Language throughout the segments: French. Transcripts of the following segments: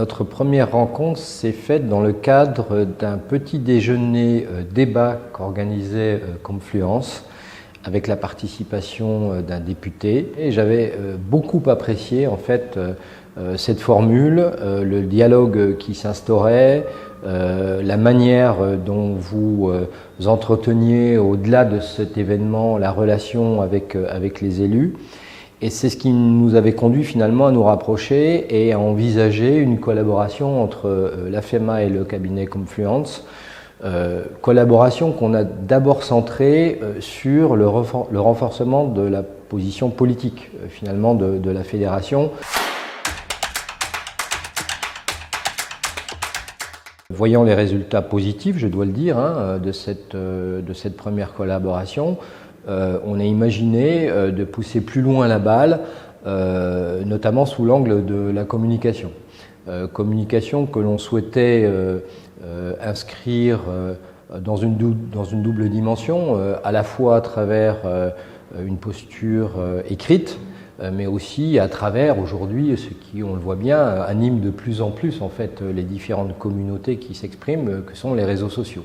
Notre première rencontre s'est faite dans le cadre d'un petit déjeuner débat qu'organisait Confluence avec la participation d'un député. Et j'avais beaucoup apprécié en fait cette formule, le dialogue qui s'instaurait, la manière dont vous entreteniez au-delà de cet événement la relation avec les élus. Et c'est ce qui nous avait conduit finalement à nous rapprocher et à envisager une collaboration entre la FEMA et le cabinet Confluence. Collaboration qu'on a d'abord centrée sur le renforcement de la position politique finalement de la fédération. Voyant les résultats positifs, je dois le dire, de cette première collaboration, on a imaginé de pousser plus loin la balle, notamment sous l'angle de la communication. Communication que l'on souhaitait inscrire dans une double dimension, à la fois à travers une posture écrite, mais aussi à travers aujourd'hui ce qui, on le voit bien, anime de plus en plus en fait les différentes communautés qui s'expriment, que sont les réseaux sociaux.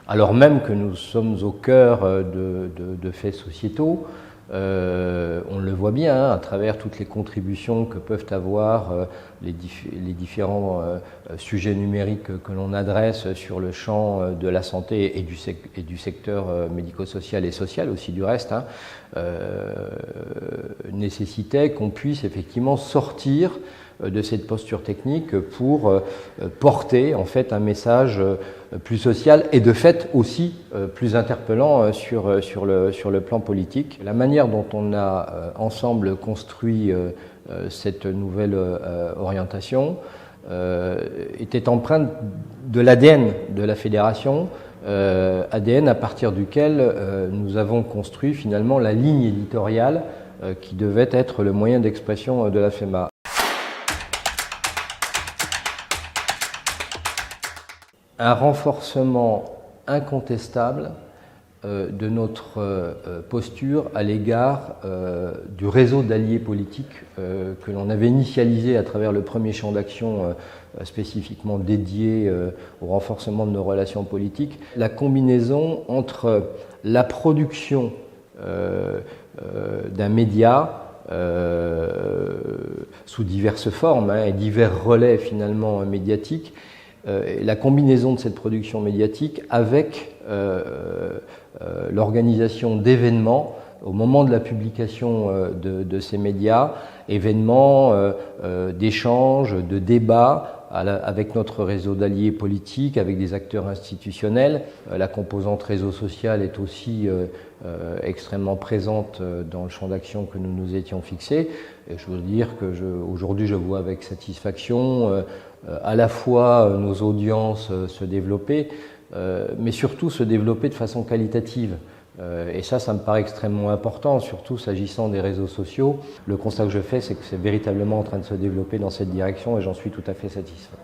Alors même que nous sommes au cœur de faits sociétaux, on le voit bien à travers toutes les contributions que peuvent avoir les différents sujets numériques que l'on adresse sur le champ de la santé et du secteur médico-social et social aussi du reste, nécessitait qu'on puisse effectivement sortir de cette posture technique pour porter en fait un message plus social et de fait aussi plus interpellant sur le plan politique. La manière dont on a ensemble construit cette nouvelle orientation était empreinte de l'ADN de la fédération, ADN à partir duquel nous avons construit finalement la ligne éditoriale qui devait être le moyen d'expression de la FEMA. Un renforcement incontestable de notre posture à l'égard du réseau d'alliés politiques que l'on avait initialisé à travers le premier champ d'action spécifiquement dédié au renforcement de nos relations politiques. La combinaison entre la production d'un média sous diverses formes et divers relais finalement médiatiques, la combinaison de cette production médiatique avec l'organisation d'événements au moment de la publication de ces médias, événements d'échanges, de débats avec notre réseau d'alliés politiques, avec des acteurs institutionnels. La composante réseau social est aussi extrêmement présente dans le champ d'action que nous nous étions fixés. Et je veux dire que aujourd'hui je vois avec satisfaction à la fois nos audiences se développer, mais surtout se développer de façon qualitative. Et ça me paraît extrêmement important, surtout s'agissant des réseaux sociaux. Le constat que je fais, c'est que c'est véritablement en train de se développer dans cette direction et j'en suis tout à fait satisfait.